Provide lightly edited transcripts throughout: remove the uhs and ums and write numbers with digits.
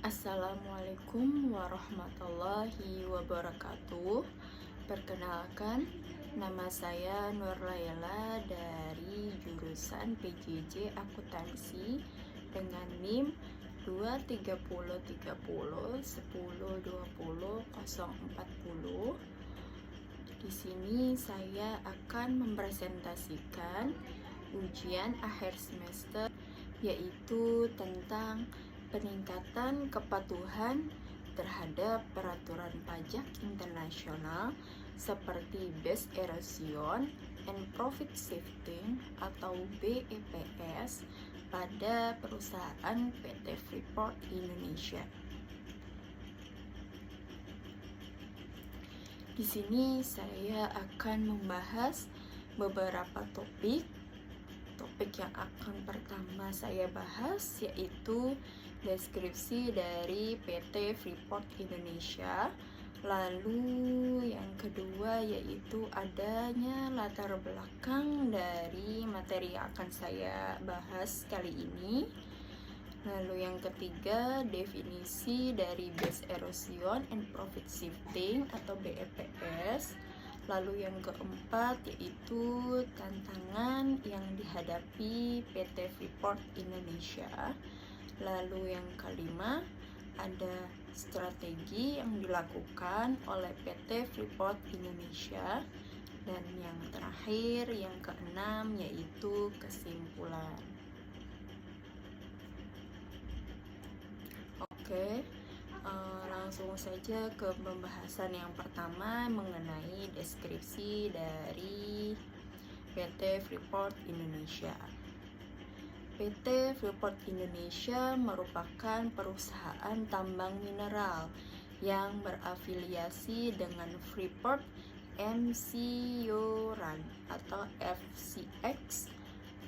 Assalamualaikum warahmatullahi wabarakatuh. Perkenalkan, nama saya Nur Layla dari jurusan PJJ Akuntansi dengan NIM 23030102040. Di sini saya akan mempresentasikan ujian akhir semester, yaitu tentang peningkatan kepatuhan terhadap peraturan pajak internasional seperti Base Erosion and Profit Shifting atau BEPS pada perusahaan PT Freeport Indonesia. Di sini saya akan membahas beberapa topik. Topik yang akan pertama saya bahas yaitu deskripsi dari PT Freeport Indonesia. Lalu yang kedua yaitu adanya latar belakang dari materi yang akan saya bahas kali ini. Lalu yang ketiga, definisi dari Base Erosion and Profit Shifting atau BEPS. Lalu yang keempat yaitu tantangan yang dihadapi PT Freeport Indonesia. Lalu yang kelima, ada strategi yang dilakukan oleh PT Freeport Indonesia. Dan yang terakhir, yang keenam, yaitu kesimpulan. Oke, langsung saja ke pembahasan yang pertama mengenai deskripsi dari PT Freeport Indonesia. PT Freeport Indonesia merupakan perusahaan tambang mineral yang berafiliasi dengan Freeport McMoran atau FCX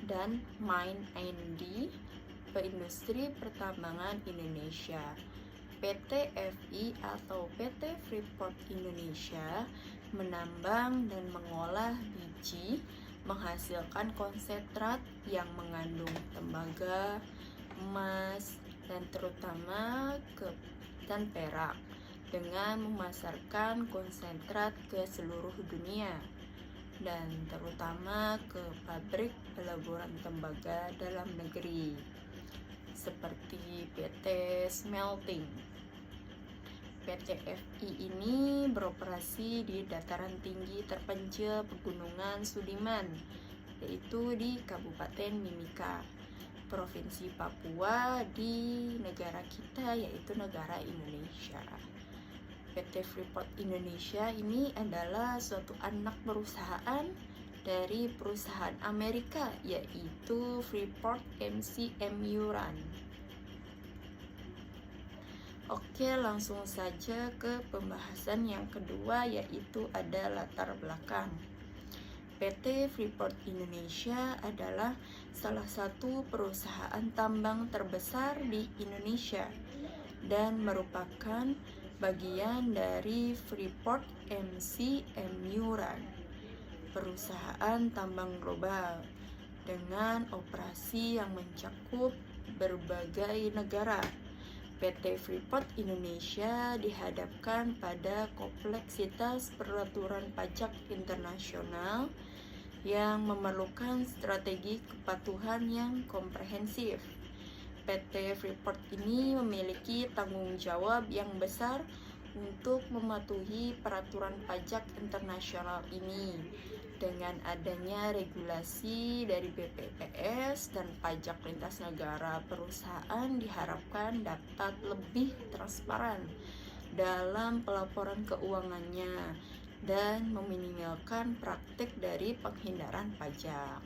dan Mine ND Industri Pertambangan Indonesia. PT FI atau PT Freeport Indonesia menambang dan mengolah biji, menghasilkan konsentrat yang mengandung tembaga, emas, dan terutama dan perak dengan memasarkan konsentrat ke seluruh dunia dan terutama ke pabrik peleburan tembaga dalam negeri seperti PT Smelting. PT FI ini beroperasi di dataran tinggi terpencil Pegunungan Sudiman, yaitu di Kabupaten Mimika, Provinsi Papua di negara kita, yaitu negara Indonesia. PT Freeport Indonesia ini adalah suatu anak perusahaan dari perusahaan Amerika, yaitu Freeport McMoran. Oke, langsung saja ke pembahasan yang kedua, yaitu ada latar belakang. PT Freeport Indonesia adalah salah satu perusahaan tambang terbesar di Indonesia dan merupakan bagian dari Freeport McMoran, perusahaan tambang global dengan operasi yang mencakup berbagai negara. PT Freeport Indonesia dihadapkan pada kompleksitas peraturan pajak internasional yang memerlukan strategi kepatuhan yang komprehensif. PT Freeport ini memiliki tanggung jawab yang besar untuk mematuhi peraturan pajak internasional ini. Dengan adanya regulasi dari BPPS dan pajak lintas negara, perusahaan diharapkan dapat lebih transparan dalam pelaporan keuangannya dan meminimalkan praktik dari penghindaran pajak.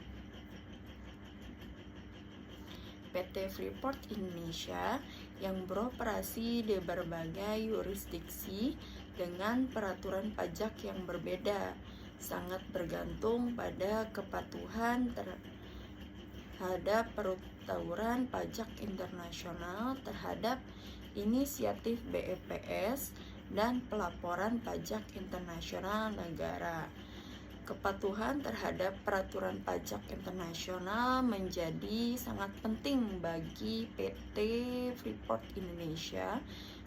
PT Freeport Indonesia yang beroperasi di berbagai yurisdiksi dengan peraturan pajak yang berbeda sangat bergantung pada kepatuhan terhadap peraturan pajak internasional terhadap inisiatif BEPS dan pelaporan pajak internasional negara. Kepatuhan terhadap peraturan pajak internasional menjadi sangat penting bagi PT Freeport Indonesia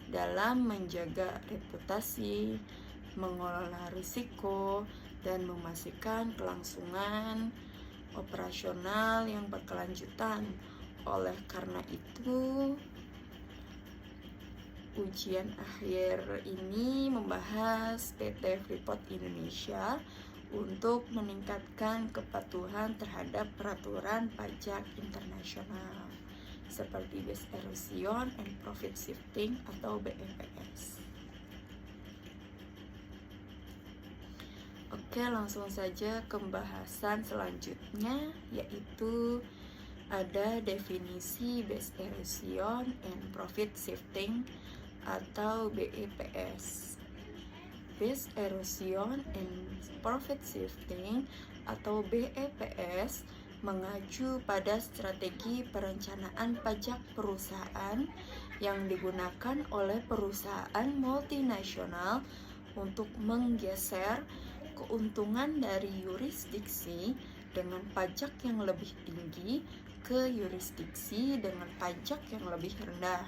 dalam menjaga reputasi, mengelola risiko, dan memastikan kelangsungan operasional yang berkelanjutan. Oleh karena itu, ujian akhir ini membahas PT Freeport Indonesia untuk meningkatkan kepatuhan terhadap peraturan pajak internasional seperti Base Erosion and Profit Shifting atau BEPS. Oke, langsung saja ke pembahasan selanjutnya, yaitu ada definisi Base Erosion and Profit Shifting atau BEPS. Base Erosion and Profit Shifting atau BEPS mengacu pada strategi perencanaan pajak perusahaan yang digunakan oleh perusahaan multinasional untuk menggeser keuntungan dari yurisdiksi dengan pajak yang lebih tinggi ke yurisdiksi dengan pajak yang lebih rendah,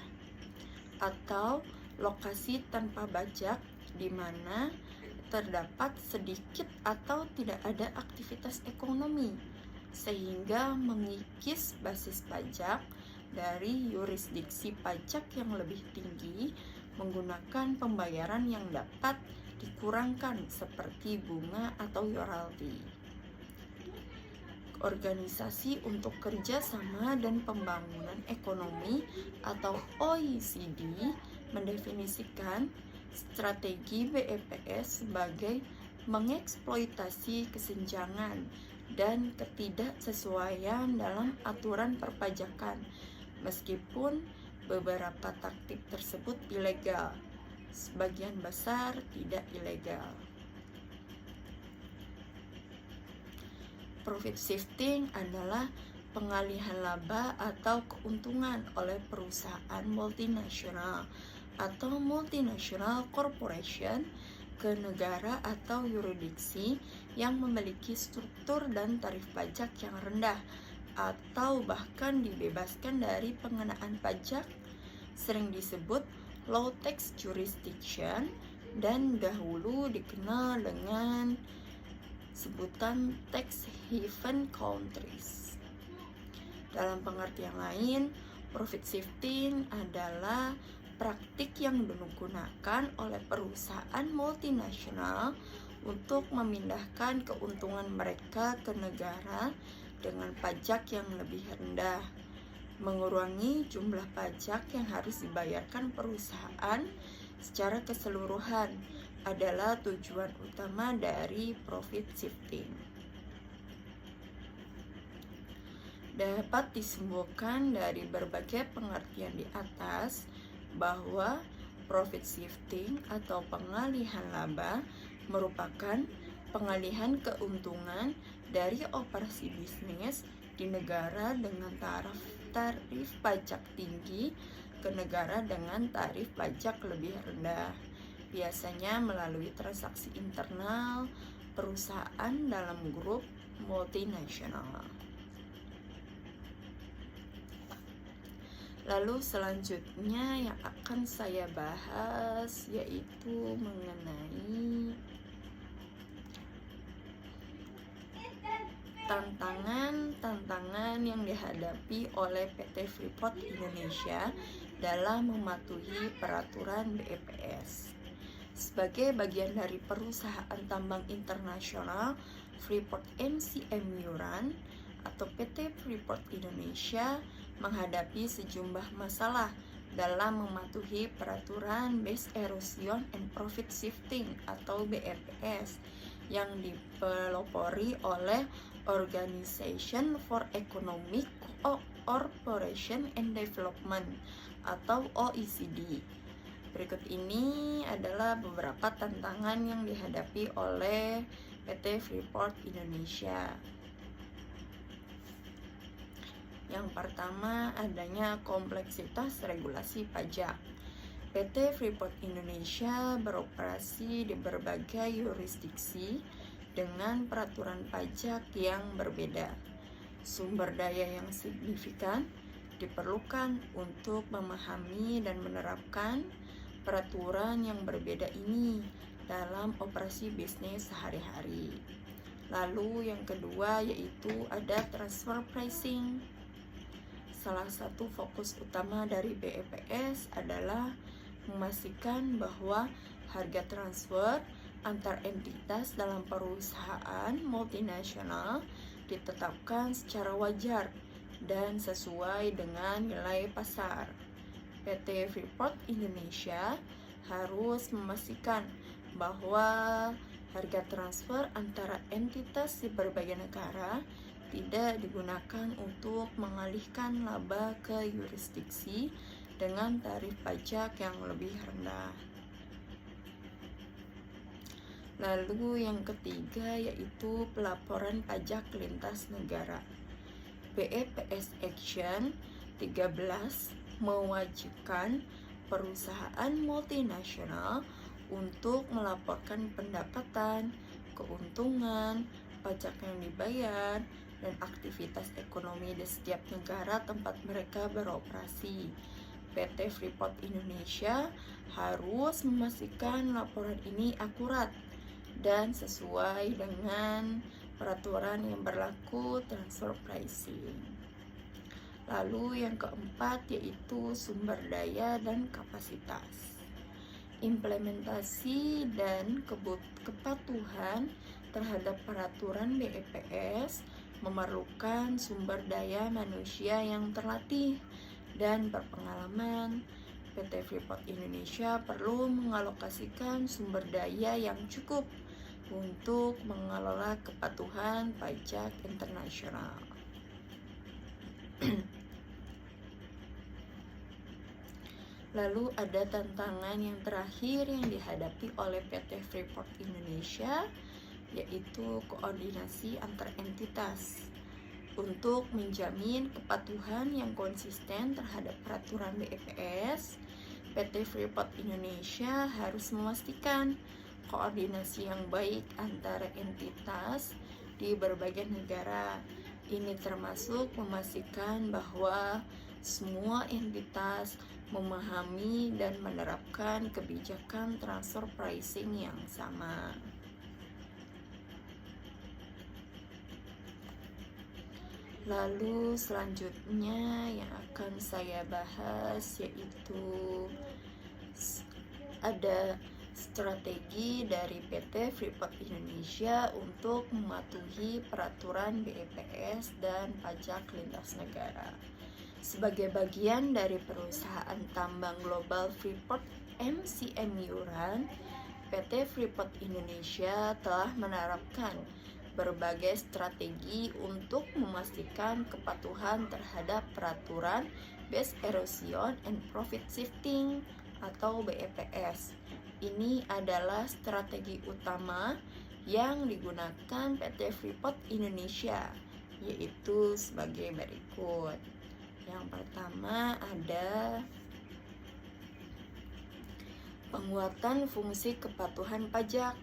atau lokasi tanpa pajak di mana terdapat sedikit atau tidak ada aktivitas ekonomi, sehingga mengikis basis pajak dari yurisdiksi pajak yang lebih tinggi menggunakan pembayaran yang dapat dikurangkan seperti bunga atau royalti. Organisasi untuk Kerjasama dan Pembangunan Ekonomi atau OECD mendefinisikan strategi BEPS sebagai mengeksploitasi kesenjangan dan ketidaksesuaian dalam aturan perpajakan, meskipun beberapa taktik tersebut ilegal, sebagian besar tidak ilegal. Profit shifting adalah pengalihan laba atau keuntungan oleh perusahaan multinasional atau multinational corporation ke negara atau yurisdiksi yang memiliki struktur dan tarif pajak yang rendah atau bahkan dibebaskan dari pengenaan pajak, sering disebut low tax jurisdiction dan dahulu dikenal dengan sebutan tax haven countries. Dalam pengertian lain, profit shifting adalah praktik yang digunakan oleh perusahaan multinasional untuk memindahkan keuntungan mereka ke negara dengan pajak yang lebih rendah, mengurangi jumlah pajak yang harus dibayarkan perusahaan secara keseluruhan adalah tujuan utama dari profit shifting. Dapat disimpulkan dari berbagai pengertian di atas bahwa profit shifting atau pengalihan laba merupakan pengalihan keuntungan dari operasi bisnis di negara dengan tarif pajak tinggi ke negara dengan tarif pajak lebih rendah, biasanya melalui transaksi internal perusahaan dalam grup multinasional. Lalu selanjutnya yang akan saya bahas yaitu mengenai tantangan yang dihadapi oleh PT Freeport Indonesia dalam mematuhi peraturan BEPS. Sebagai bagian dari perusahaan tambang internasional, Freeport MCM Yuran atau PT Freeport Indonesia menghadapi sejumlah masalah dalam mematuhi peraturan Base Erosion and Profit Shifting atau BEPS yang dipelopori oleh Organization for Economic Cooperation and Development atau OECD. Berikut ini adalah beberapa tantangan yang dihadapi oleh PT Freeport Indonesia. Yang pertama, adanya kompleksitas regulasi pajak. PT Freeport Indonesia beroperasi di berbagai yurisdiksi dengan peraturan pajak yang berbeda. Sumber daya yang signifikan diperlukan untuk memahami dan menerapkan peraturan yang berbeda ini dalam operasi bisnis sehari-hari. Lalu yang kedua yaitu ada transfer pricing. Salah satu fokus utama dari BEPS adalah memastikan bahwa harga transfer antar entitas dalam perusahaan multinasional ditetapkan secara wajar dan sesuai dengan nilai pasar. PT Freeport Indonesia harus memastikan bahwa harga transfer antara entitas di berbagai negara tidak digunakan untuk mengalihkan laba ke yurisdiksi dengan tarif pajak yang lebih rendah. Lalu yang ketiga yaitu pelaporan pajak lintas negara. BEPS Action 13 mewajibkan perusahaan multinasional untuk melaporkan pendapatan, keuntungan, pajak yang dibayar, dan aktivitas ekonomi di setiap negara tempat mereka beroperasi. PT Freeport Indonesia harus memastikan laporan ini akurat dan sesuai dengan peraturan yang berlaku transfer pricing. Lalu yang keempat yaitu sumber daya dan kapasitas. Implementasi dan kepatuhan terhadap peraturan BEPS memerlukan sumber daya manusia yang terlatih dan berpengalaman. PT Freeport Indonesia perlu mengalokasikan sumber daya yang cukup untuk mengelola kepatuhan pajak internasional. Lalu ada tantangan yang terakhir yang dihadapi oleh PT Freeport Indonesia, yaitu koordinasi antar entitas. Untuk menjamin kepatuhan yang konsisten terhadap peraturan BEPS, PT Freeport Indonesia harus memastikan koordinasi yang baik antara entitas di berbagai negara. Ini termasuk memastikan bahwa semua entitas memahami dan menerapkan kebijakan transfer pricing yang sama. Lalu selanjutnya yang akan saya bahas yaitu ada strategi dari PT Freeport Indonesia untuk mematuhi peraturan BEPS dan pajak lintas negara. Sebagai bagian dari perusahaan tambang global Freeport MCM Yuran, PT Freeport Indonesia telah menerapkan berbagai strategi untuk memastikan kepatuhan terhadap peraturan Base Erosion and Profit Shifting atau BEPS. Ini adalah strategi utama yang digunakan PT Freeport Indonesia, yaitu sebagai berikut. Yang pertama ada penguatan fungsi kepatuhan pajak.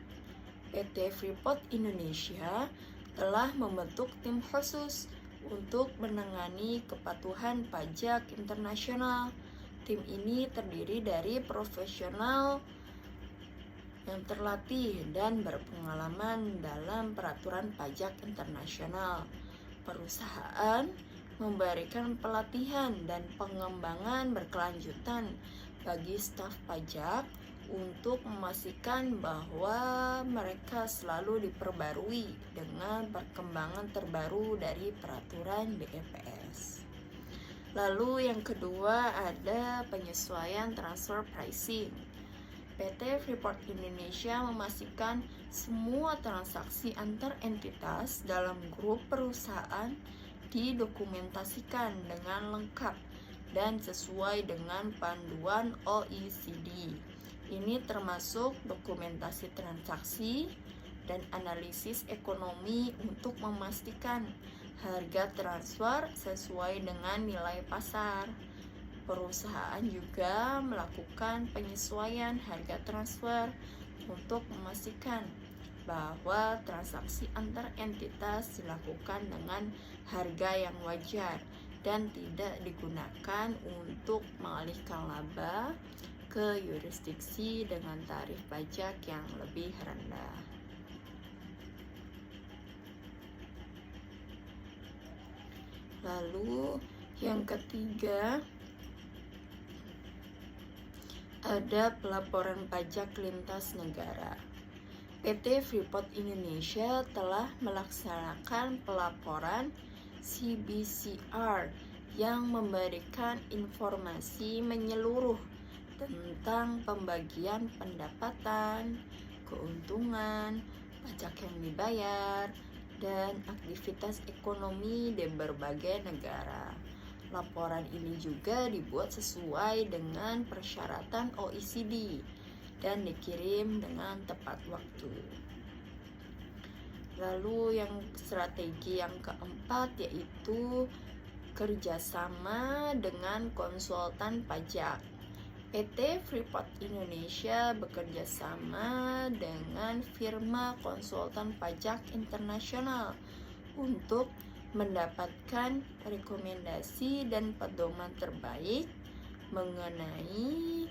PT Freeport Indonesia telah membentuk tim khusus untuk menangani kepatuhan pajak internasional. Tim ini terdiri dari profesional yang terlatih dan berpengalaman dalam peraturan pajak internasional. Perusahaan memberikan pelatihan dan pengembangan berkelanjutan bagi staf pajak untuk memastikan bahwa mereka selalu diperbarui dengan perkembangan terbaru dari peraturan BEPS. Lalu yang kedua ada penyesuaian transfer pricing. PT Freeport Indonesia memastikan semua transaksi antar entitas dalam grup perusahaan didokumentasikan dengan lengkap dan sesuai dengan panduan OECD. Ini termasuk dokumentasi transaksi dan analisis ekonomi untuk memastikan harga transfer sesuai dengan nilai pasar. Perusahaan juga melakukan penyesuaian harga transfer untuk memastikan bahwa transaksi antar entitas dilakukan dengan harga yang wajar dan tidak digunakan untuk mengalihkan laba ke yurisdiksi dengan tarif pajak yang lebih rendah. Lalu yang ketiga, ada pelaporan pajak lintas negara. PT Freeport Indonesia telah melaksanakan pelaporan CBCR yang memberikan informasi menyeluruh tentang pembagian pendapatan, keuntungan, pajak yang dibayar, dan aktivitas ekonomi di berbagai negara. Laporan ini juga dibuat sesuai dengan persyaratan OECD dan dikirim dengan tepat waktu. Lalu yang strategi yang keempat yaitu kerjasama dengan konsultan pajak. PT Freeport Indonesia bekerja sama dengan firma konsultan pajak internasional untuk mendapatkan rekomendasi dan pedoman terbaik mengenai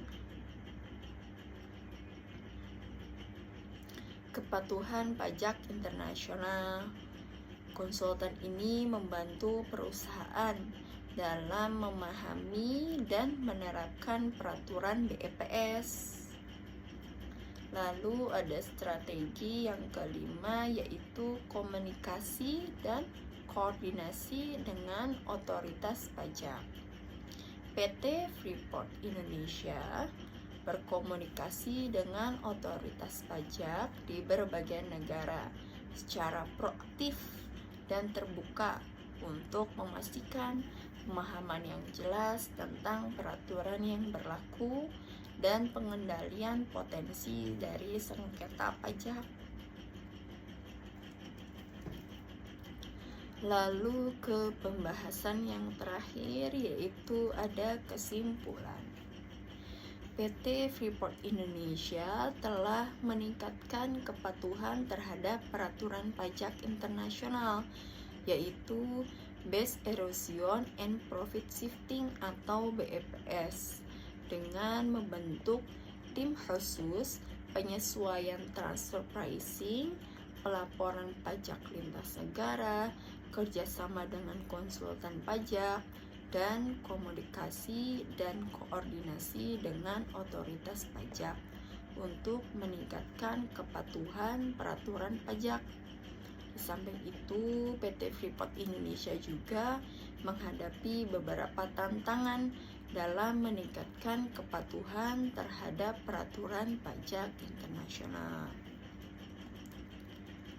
kepatuhan pajak internasional. Konsultan ini membantu perusahaan dalam memahami dan menerapkan peraturan BEPS. Lalu ada strategi yang kelima yaitu komunikasi dan koordinasi dengan otoritas pajak. PT Freeport Indonesia berkomunikasi dengan otoritas pajak di berbagai negara secara proaktif dan terbuka untuk memastikan pemahaman yang jelas tentang peraturan yang berlaku dan pengendalian potensi dari sengketa pajak. Lalu ke pembahasan yang terakhir yaitu ada kesimpulan. PT Freeport Indonesia telah meningkatkan kepatuhan terhadap peraturan pajak internasional yaitu Base Erosion and Profit Shifting atau BEPS dengan membentuk tim khusus penyesuaian transfer pricing, pelaporan pajak lintas negara, kerjasama dengan konsultan pajak, dan komunikasi dan koordinasi dengan otoritas pajak untuk meningkatkan kepatuhan peraturan pajak. Di samping itu, PT Freeport Indonesia juga menghadapi beberapa tantangan dalam meningkatkan kepatuhan terhadap peraturan pajak internasional.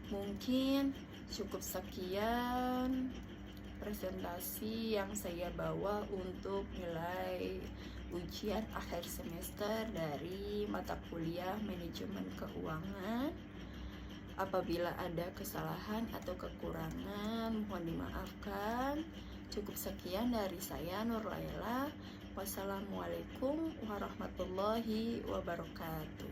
Mungkin cukup sekian presentasi yang saya bawa untuk nilai ujian akhir semester dari mata kuliah manajemen keuangan. Apabila ada kesalahan atau kekurangan mohon dimaafkan. Cukup sekian dari saya Nur Laila. Wassalamualaikum warahmatullahi wabarakatuh.